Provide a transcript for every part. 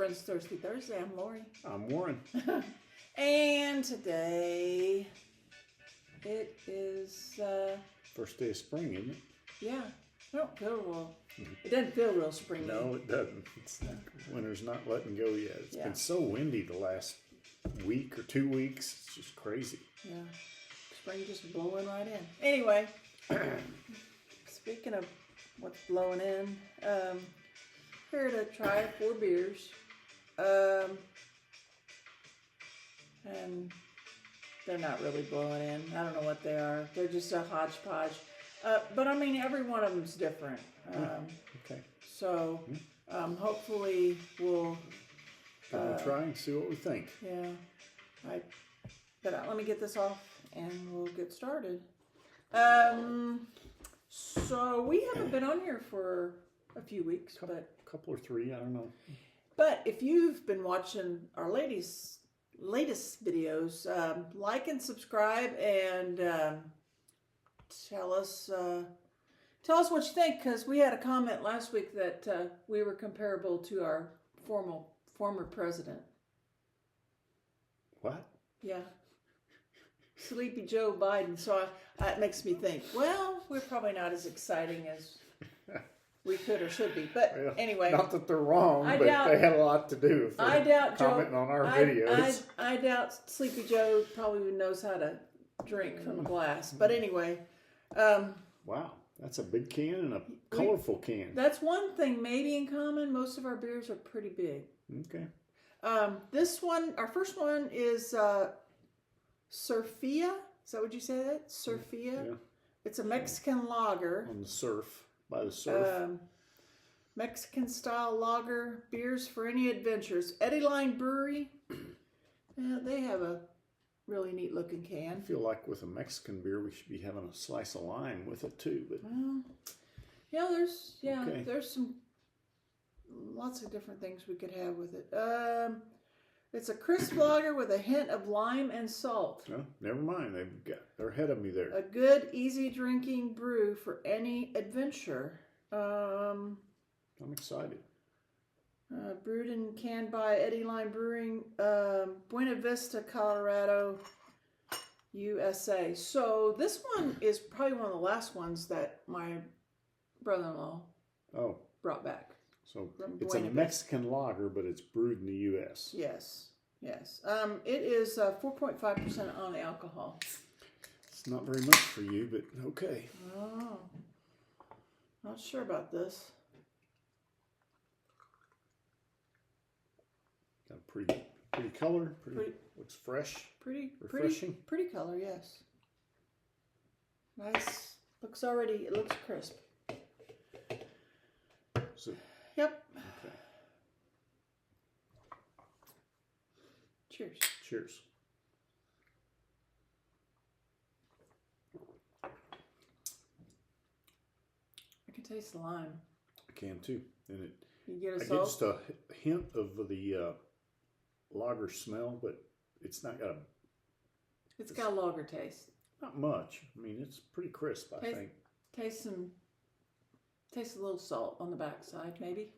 Friends Thirsty Thursday. I'm Lori. I'm Warren. And today it is First day of spring, isn't it? yeah. I don't feel real. It doesn't feel real springy. No, it doesn't. Winter's not letting go yet. It's been so windy the last week or 2 weeks. It's just crazy. Yeah. Spring just blowing right in. Anyway, speaking of what's blowing in, here to try 4 beers. And they're not really blowing in. I don't know what they are. They're just a hodgepodge. But I mean, every one of them's different. Okay. So, hopefully we'll try and see what we think. Yeah. But let me get this off and we'll get started. So we haven't been on here for a few weeks, Couple or 3, I don't know. But if you've been watching our latest videos, like and subscribe and tell us what you think, because we had a comment last week that we were comparable to our former president. What? Yeah. Sleepy Joe Biden. So it makes me think, well, we're probably not as exciting as we could or should be. But anyway. Not that they're wrong, but they had a lot to do with commenting on our videos. I doubt Sleepy Joe probably knows how to drink from a glass. But anyway. Wow. That's a big can and a colorful can. That's one thing maybe in common. Most of our beers are pretty big. Okay. This one, our first one is Surfea. Is that what you say that? Surfea? Yeah. It's a Mexican lager. On the surf, by the surf. Mexican style lager, beers for any adventures. Eddyline Brewery. They have a really neat looking can. I feel like with a Mexican beer, we should be having a slice of lime with it too. But there's some lots of different things we could have with it. It's a crisp lager with a hint of lime and salt. No, never mind. They're ahead of me there. A good, easy drinking brew for any adventure. I'm excited. Brewed and canned by Eddyline Brewing, Buena Vista, Colorado, USA. So this one is probably one of the last ones that my brother-in-law brought back. So it's a Mexican lager, but it's brewed in the U.S. Yes. It is 4.5% on the alcohol. It's not very much for you, but okay. Oh, not sure about this. Got a pretty color. Looks fresh. Refreshing. Pretty color, yes. Nice. It looks crisp. Yep. Okay. Cheers. Cheers. I can taste the lime. I can too. And you get I get just a hint of the lager smell, but it's not got It's got a lager taste. Not much. I mean, it's pretty crisp, I think. Taste a little salt on the backside, maybe.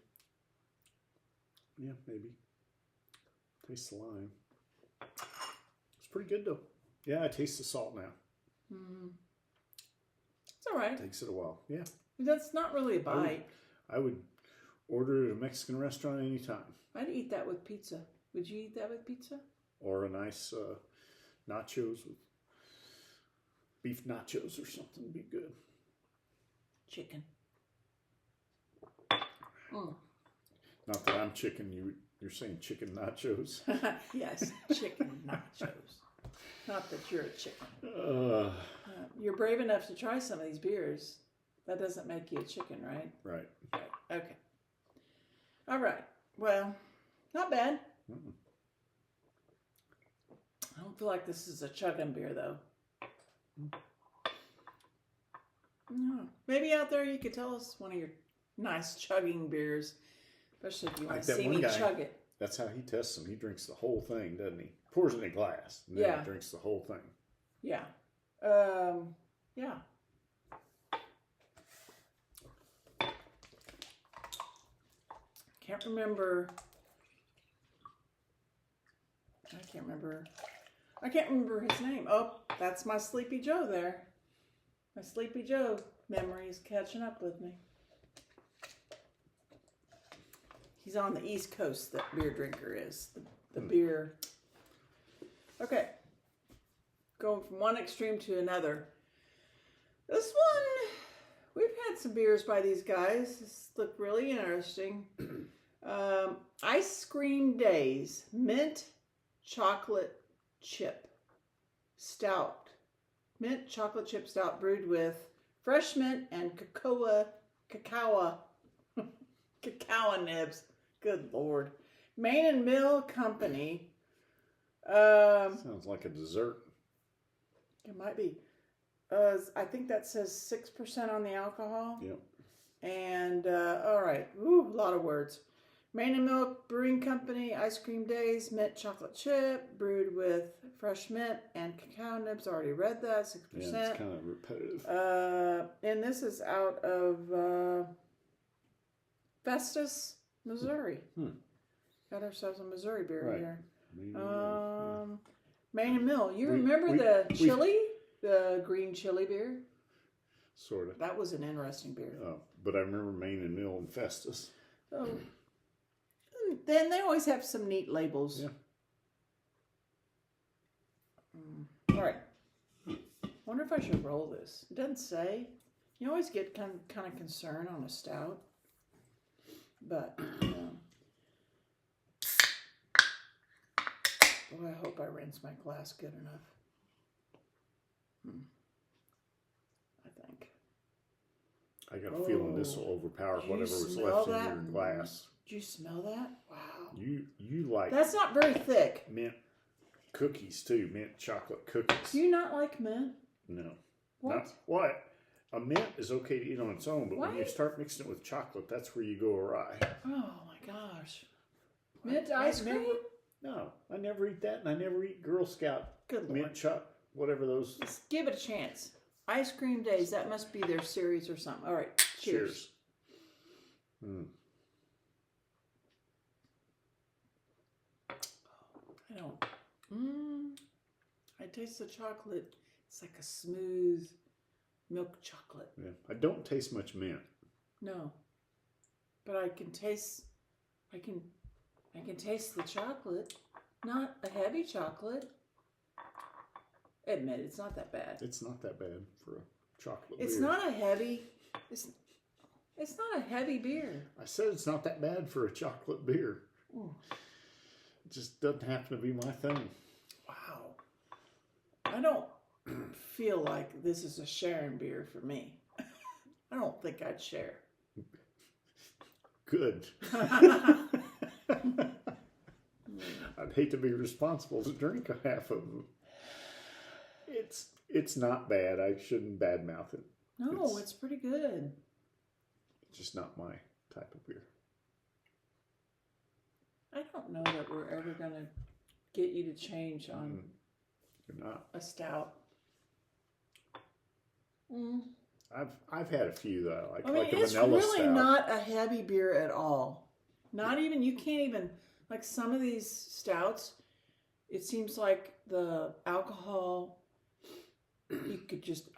Yeah, maybe. Taste the lime. It's pretty good though. Yeah, I taste the salt now. It's all right. Takes it a while. Yeah. That's not really a bite. I would order it at a Mexican restaurant anytime. I'd eat that with pizza. Would you eat that with pizza? Or a nice nachos with beef nachos or something would be good. Chicken. Not that I'm chicken. You're saying chicken nachos? Yes, chicken nachos. Not that you're a chicken. You're brave enough to try some of these beers. That doesn't make you a chicken, right? Right. Okay. All right. Well, not bad. I don't feel like this is a chugging beer, though. No. Maybe out there you could tell us one of your nice chugging beers, especially if you want to see me chug it. That's how he tests them. He drinks the whole thing, doesn't he? Pours it in a glass, and then he drinks the whole thing. Yeah. Yeah. Can't remember I can't remember his name. Oh, that's my Sleepy Joe there. My Sleepy Joe memory is catching up with me. He's on the East Coast, that beer drinker is. The beer. Okay. Going from one extreme to another. This one, we've had some beers by these guys. This look really interesting. Ice Cream Daze Mint Chocolate Chip Stout. Mint chocolate chip stout brewed with fresh mint and cacao nibs. Good Lord. Main and Mill Company. Sounds like a dessert. It might be. I think that says 6% on the alcohol. Yep. And, all right. Ooh, a lot of words. Main and Milk Brewing Company, Ice Cream Daze, mint chocolate chip, brewed with fresh mint and cacao nibs. Already read that, 6%. Yeah, it's kind of repetitive. And this is out of Festus, Missouri. Got ourselves a Missouri beer here. Main and Mill. You remember the chili? The green chili beer? Sort of. That was an interesting beer. But I remember Main and Mill and Festus. Oh. Then they always have some neat labels. Yeah. All right. Wonder if I should roll this. It doesn't say. You always get kind of concerned on a stout. But, boy, I hope I rinse my glass good enough. I think. I got a feeling this will overpower whatever was left in your glass. Did you smell that? Wow. You like... That's not very thick. Mint cookies, too. Mint chocolate cookies. Do you not like mint? No. What? What? A mint is okay to eat on its own, but when you start mixing it with chocolate, that's where you go awry. Oh, my gosh. Mint ice cream? No, I never eat that, and I never eat Girl Scout Good Lord. mint chocolate, whatever those... Let's give it a chance. Ice Cream Daze, that must be their series or something. All right, cheers. I don't... I taste the chocolate. It's like a smooth milk chocolate. Yeah, I don't taste much mint. No. But I can taste... I can taste the chocolate. Not a heavy chocolate. Admit, it's not that bad. It's not that bad for a chocolate beer. It's not a heavy... It's not a heavy beer. I said it's not that bad for a chocolate beer. Ooh. It just doesn't happen to be my thing. Wow. I don't feel like this is a sharing beer for me. I don't think I'd share. Good. I'd hate to be responsible to drink a half of them. It's not bad. I shouldn't badmouth it. No, it's pretty good. It's just not my type of beer. I don't know that we're ever going to get you to change on You're not. a stout. I've had a few that I like. I mean, like a it's vanilla really stout. not a heavy beer at all. Not even, you can't even, like some of these stouts, it seems like the alcohol, you could just,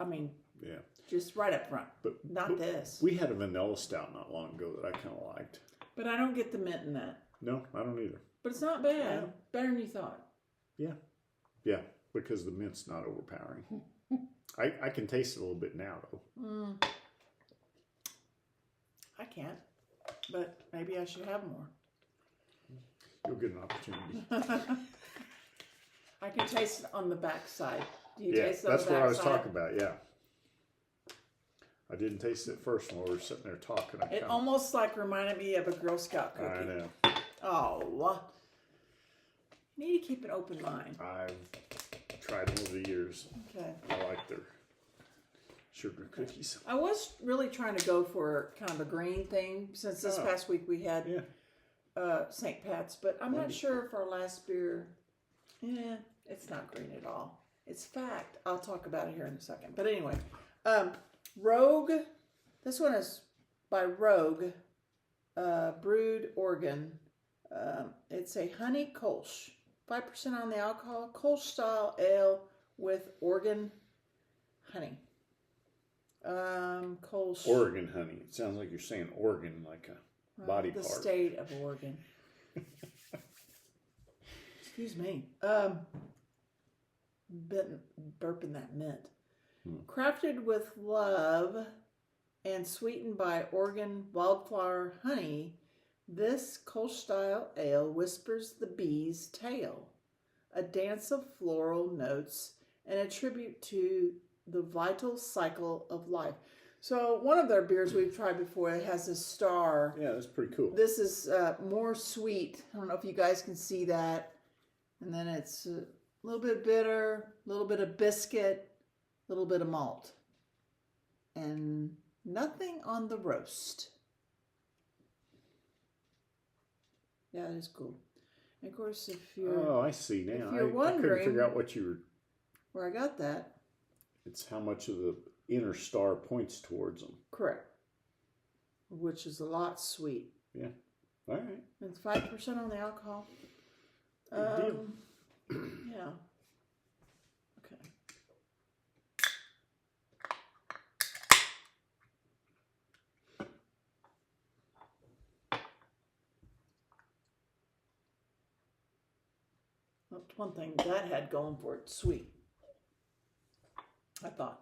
just right up front. But not this. We had a vanilla stout not long ago that I kind of liked. But I don't get the mint in that. No, I don't either. But it's not bad. Yeah. Better than you thought. Yeah. Yeah, because the mint's not overpowering. I can taste it a little bit now, though. I can't. But maybe I should have more. You'll get an opportunity. I can taste it on the back side. Do you taste it on the back side? That's what I was talking about, yeah. I didn't taste it first when we were sitting there talking. It almost like reminded me of a Girl Scout cookie. I know. Oh. You need to keep an open mind. I've tried them over the years. Okay. I like their sugar cookies. I was really trying to go for kind of a green thing since this past week we had St. Pat's, but I'm not sure if our last beer, it's not green at all. It's fact. I'll talk about it here in a second. But anyway, Rogue, this one is by Rogue, Brewed Oregon. It's a honey Kölsch. 5% on the alcohol. Kölsch style ale with Oregon honey. Kölsch. Oregon honey. It sounds like you're saying organ, like a body the part. The state of Oregon. Excuse me. Burping that mint. Crafted with love and sweetened by Oregon wildflower honey, this Kölsch-style ale whispers the bee's tale, a dance of floral notes, and a tribute to the vital cycle of life. So one of their beers we've tried before, it has a star. Yeah, that's pretty cool. This is more sweet. I don't know if you guys can see that. And then it's a little bit bitter, a little bit of biscuit, a little bit of malt. And nothing on the roast. Yeah, that is cool. And of course, if you're... Oh, I see now. If you're I wondering... couldn't figure out what you were... Where I got that. It's how much of the inner star points towards them. Correct. Which is a lot sweet. Yeah. All right. It's 5% on the alcohol. Good deal. Yeah. Okay. Well, one thing that had going for it, sweet. I thought.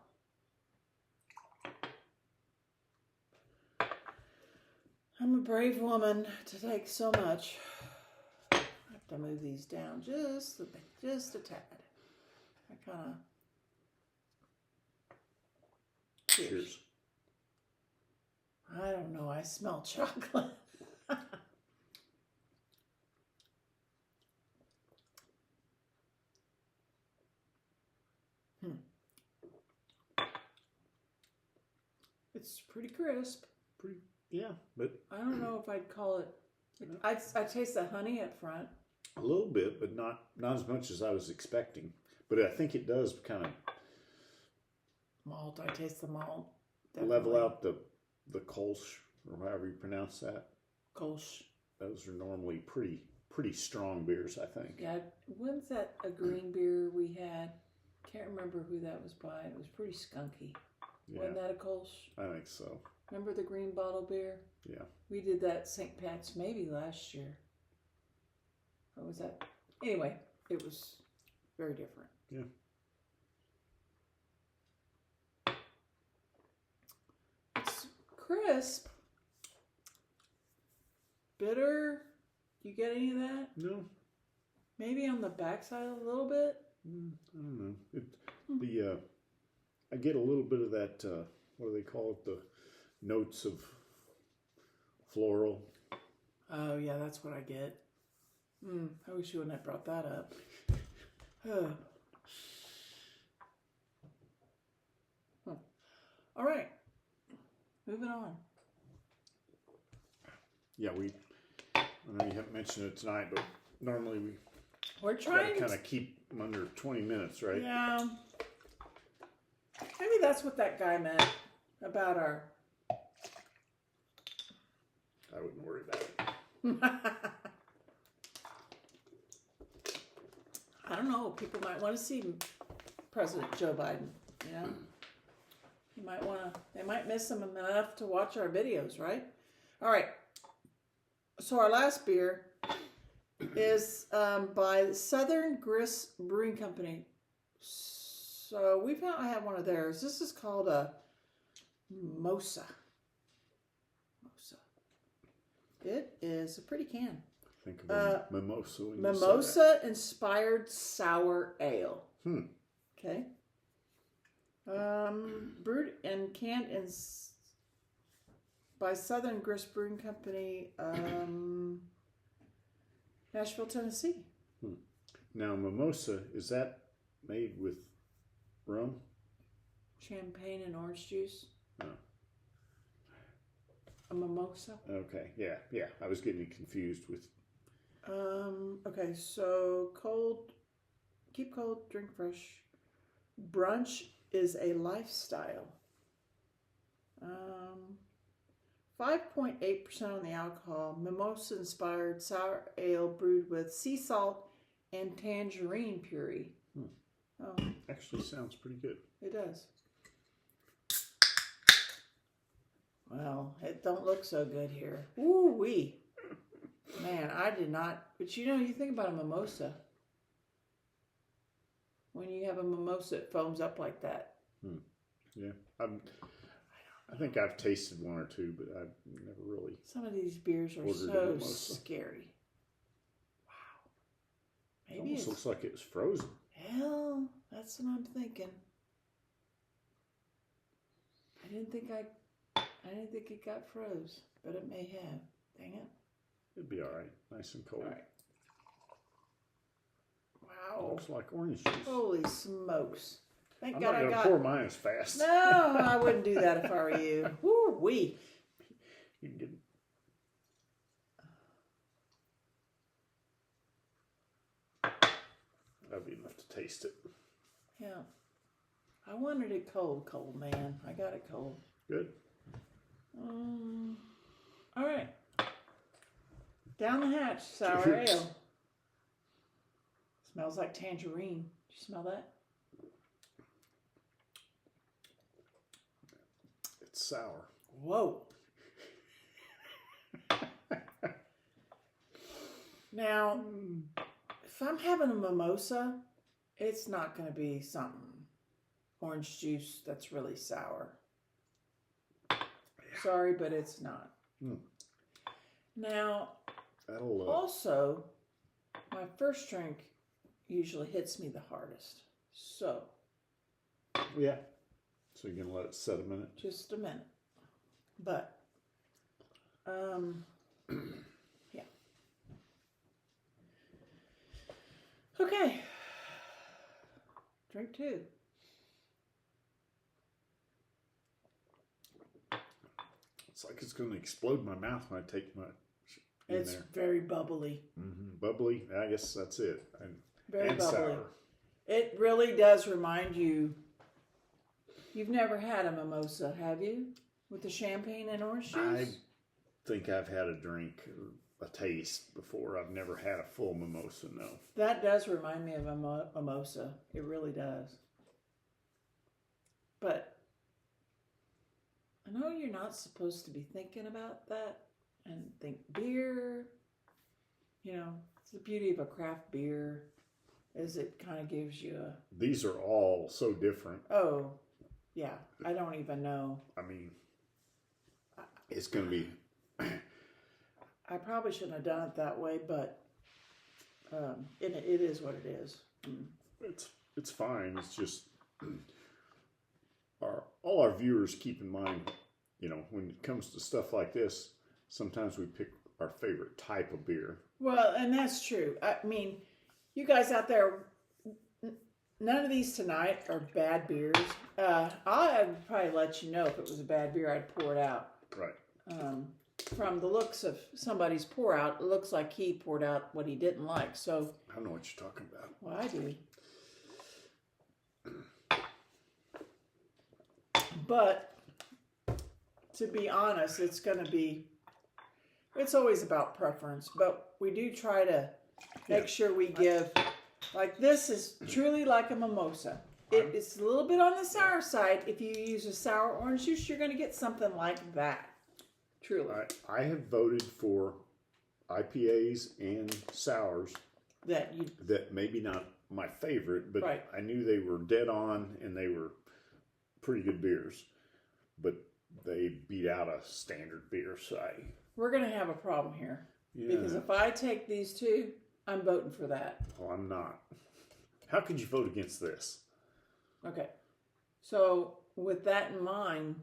I'm a brave woman to take so much. I have to move these down just a bit, just a tad. I kind of... Cheers. I don't know. I smell chocolate. It's pretty crisp. Pretty, yeah, but I don't know if I'd call it. I taste the honey up front. a little bit, but not as much as I was expecting. But I think it does kind of Malt. I taste the malt. level out the Kölsch, or however you pronounce that. Kölsch. Those are normally pretty strong beers, I think. Yeah. When's that a green beer we had? Can't remember who that was by. It was pretty skunky. Yeah, Wasn't that a Kölsch? I think so. Remember the green bottle beer? Yeah. We did that at St. Pat's maybe last year. What was that? Anyway, it was very different. Yeah. It's crisp. Bitter. You get any of that? No. Maybe on the backside a little bit. I don't know. I get a little bit of that, what do they call it? The notes of floral. Oh, yeah, that's what I get. I wish you wouldn't have brought that up. All right. Moving on. Yeah, I know you haven't mentioned it tonight, but normally We're try trying to kind of keep them under 20 minutes, right? Yeah. Maybe that's what that guy meant about our... I wouldn't worry about it. I don't know. People might want to see President Joe Biden, you know? They might miss him enough to watch our videos, right? All right. So our last beer is by Southern Grist Brewing Company. So I have one of theirs. This is called a Mosa. It is a pretty can. Think of a mimosa. Mimosa-inspired sour ale. Okay. Brewed and canned by Southern Grist Brewing Company, Nashville, Tennessee. Now, mimosa, is that made with rum? Champagne and orange juice. No. A mimosa. Okay, yeah. I was getting confused with... Okay, so keep cold, drink fresh. Brunch is a lifestyle. 5.8% on the alcohol. Mimosa-inspired sour ale brewed with sea salt and tangerine puree. Oh, Actually sounds pretty good. it does. Well, it don't look so good here. Ooh wee. Man, I did not. But you know, you think about a mimosa. When you have a mimosa, it foams up like that. Yeah, I think I've tasted one or two, but I've never really. Some of these beers are so scary. Wow. It almost looks like it was frozen. Hell, that's what I'm thinking. I didn't think it got froze, but it may have. Dang it. It'd be all right, nice and cold. All right. Wow. Looks like orange juice. Holy smokes. Thank I'm God not I going to got... pour mine as fast. No, I wouldn't do that if I were you. Woo wee. You can get... That'd be enough to taste it. Yeah. I wanted it cold, man. I got it cold. Good. All right. Down the hatch, sour Cheers. ale. Smells like tangerine. Did you smell that? It's sour. Whoa. Now, if I'm having a mimosa, it's not going to be something orange juice that's really sour. Sorry, but it's not. Now, That'll also, my first drink usually hits me the hardest. So, yeah. So you're gonna let it set a minute. just a minute. But, yeah. Okay. Drink two. It's like it's gonna explode in my mouth when I take my. It's very bubbly. Bubbly. I guess that's it. Very and bubbly. sour. It really does remind you. You've never had a mimosa, have you? With the champagne and orange juice? I think I've had a drink, a taste before. I've never had a full mimosa, no. That does remind me of a mimosa. It really does. But I know you're not supposed to be thinking about that and think beer. You know, it's the beauty of a craft beer is it kind of gives you a... These are all so different. Oh, yeah. I don't even know. I mean, it's going to be... I probably shouldn't have done it that way, but it is what it is. It's fine. It's just all our viewers keep in mind, you know, when it comes to stuff like this, sometimes we pick our favorite type of beer. Well, and that's true. I mean, you guys out there, none of these tonight are bad beers. I would probably let you know if it was a bad beer, I'd pour it out. Right. From the looks of somebody's pour out, it looks like he poured out what he didn't like. So I don't know what you're talking about. well, I do. But to be honest, it's always about preference. But we do try to make sure we give, like this is truly like a mimosa. It's a little bit on the sour side. If you use a sour orange juice, you're going to get something like that. Truly. I have voted for IPAs and sours that maybe not my favorite, but right. I knew they were dead on and they were pretty good beers. But they beat out a standard beer, so we're going to have a problem here. Yeah. Because if I take these two, I'm voting for that. Well, I'm not. How could you vote against this? Okay. So with that in mind,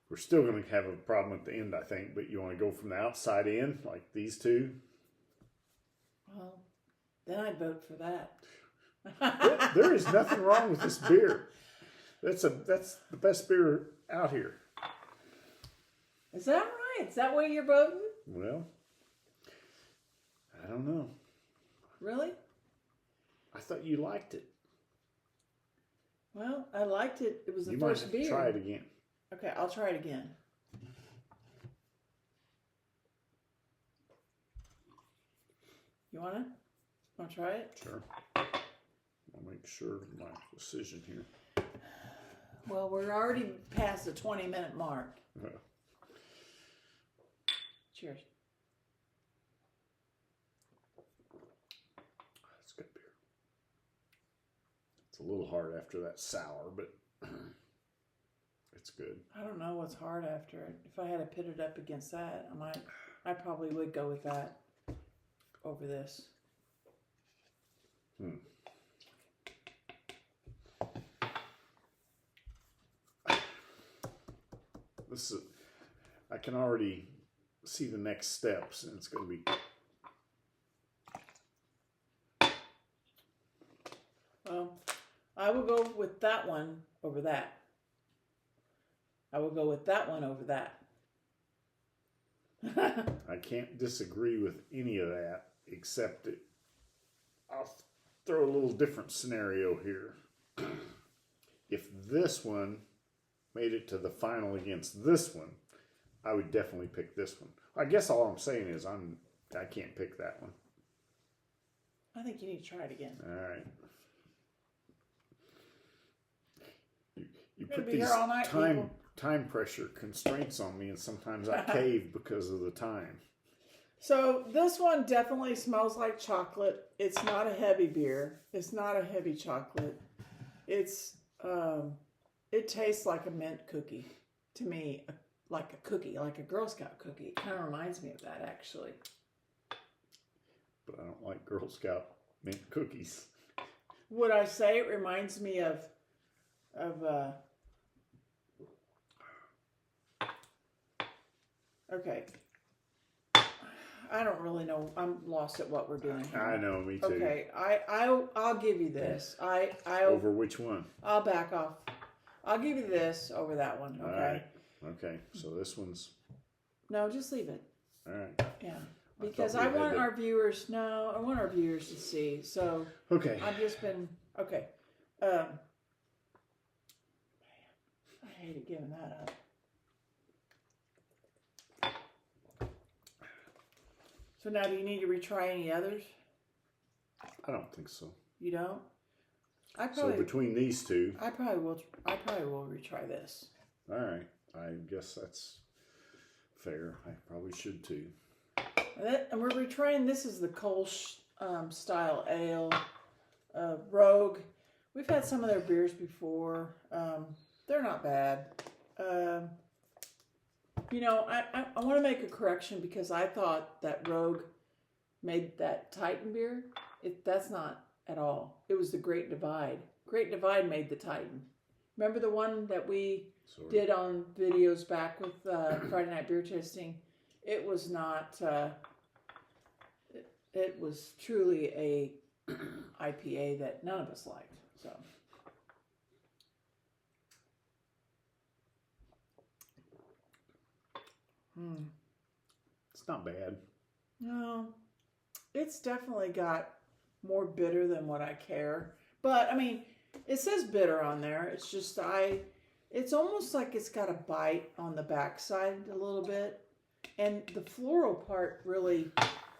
we're still going to have a problem at the end, I think, but you want to go from the outside in, like these two? Well, then I'd vote for that. There is nothing wrong with this beer. That's the best beer out here. Is that right? Is that why you're voting? Well, I don't know. Really? I thought you liked it. Well, I liked it. It was the first first beer. You might have to try it again. Okay, I'll try it again. You want to try it? Sure. I'll make sure of my decision here. Well, we're already past the 20-minute mark. Cheers. That's good beer. It's a little hard after that sour, but it's good. I don't know what's hard after it. If I had to pit it up against that, I probably would go with that over this. This is, I can already see the next steps, and it's going to be. Well, I will go with that one over that. I will go with that one over that. I can't disagree with any of that, except I'll throw a little different scenario here. If this one made it to the final against this one, I would definitely pick this one. I guess all I'm saying is I can't pick that one. I think you need to try it again. All right. You We're gonna put be these here all night, people. time pressure constraints on me, and sometimes I cave because of the time. So this one definitely smells like chocolate. It's not a heavy beer. It's not a heavy chocolate. It's it tastes like a mint cookie to me, like a cookie, like a Girl Scout cookie. It kind of reminds me of that, actually. But I don't like Girl Scout mint cookies. Would I say it reminds me of okay. I don't really know. I'm lost at what we're doing here. I know, me too. Okay, I'll give you this. Over which one? I'll back off. I'll give you this over that one. Okay. All right. Okay. So this one's. No, just leave it. All right. Yeah. Because I want our viewers. No, I want our viewers to see. So. Okay. I've just been okay. Man, I hated giving that up. So now, do you need to retry any others? I don't think so. You don't? So between these two, I probably will retry this. all right. I guess that's fair. I probably should too. And we're retrying. This is the Kölsch style ale, Rogue. We've had some of their beers before. They're not bad. You know, I want to make a correction because I thought that Rogue made that Titan beer. That's not at all. It was the Great Divide. Great Divide made the Titan. Remember the one that we did on videos back with Friday Night Beer Tasting? It was not. It was truly a IPA that none of us liked. So. It's not bad. No, it's definitely got more bitter than what I care. But I mean, it says bitter on there. It's just it's almost like it's got a bite on the backside a little bit, and the floral part really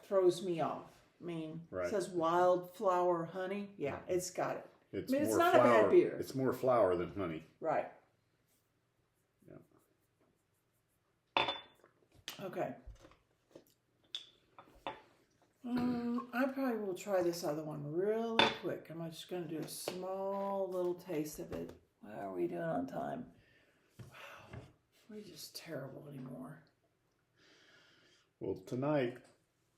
throws me off. I mean, It says wildflower honey. Yeah, it's got it. It's not flour. A bad beer. It's more flour than honey. Right. Okay. I probably will try this other one really quick. I'm just going to do a small little taste of it. How are we doing on time? Wow. We're just terrible anymore. Well, tonight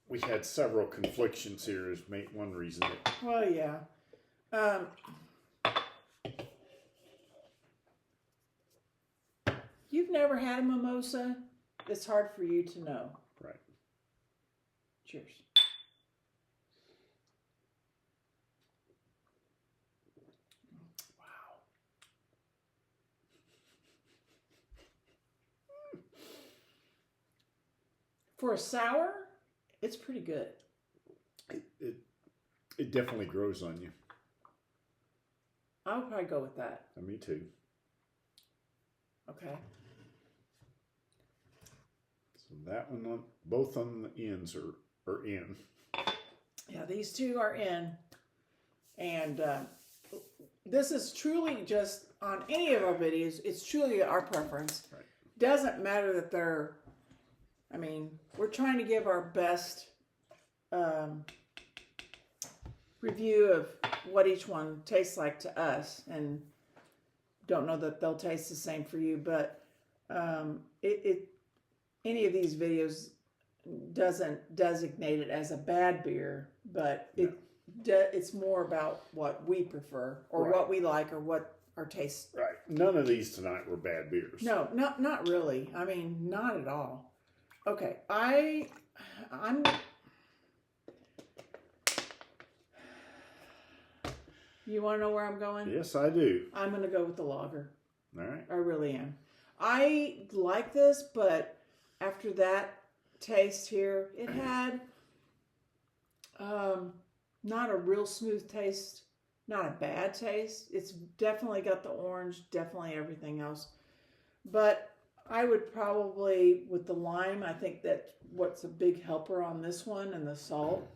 we had several conflictions here is one reason. Well, yeah. You've never had a mimosa? It's hard for you to know. Right. Cheers. Wow. For a sour, it's pretty good. It definitely grows on you. I would probably go with that. Me too. Okay. So that one, both on the ends are in. Yeah, these two are in. And this is truly just on any of our videos, it's truly our preference. Right. Doesn't matter that they're, I mean, we're trying to give our best review of what each one tastes like to us, and don't know that they'll taste the same for you, but any of these videos doesn't designate it as a bad beer, but it's more about what we prefer or what we like or what our taste. Right. None of these tonight were bad beers. No, not really. I mean, not at all. Okay, I'm. You want to know where I'm going? Yes, I do. I'm going to go with the lager. All right. I really am. I like this, but after that taste here, it had not a real smooth taste, not a bad taste. It's definitely got the orange, definitely everything else. But I would probably, with the lime, I think that what's a big helper on this one, and the salt,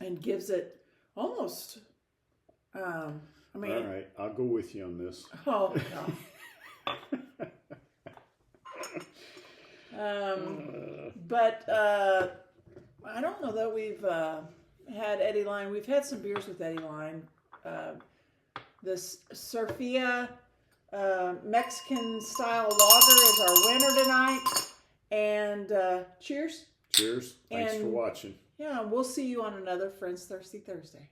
and gives it almost... I mean, all right, I'll go with you on this. Oh, no. But I don't know that we've had Eddyline. We've had some beers with Eddyline. This Surfea Mexican style lager is our winner tonight. And cheers. Cheers. Thanks for watching. Yeah, we'll see you on another Friends Thirsty Thursday.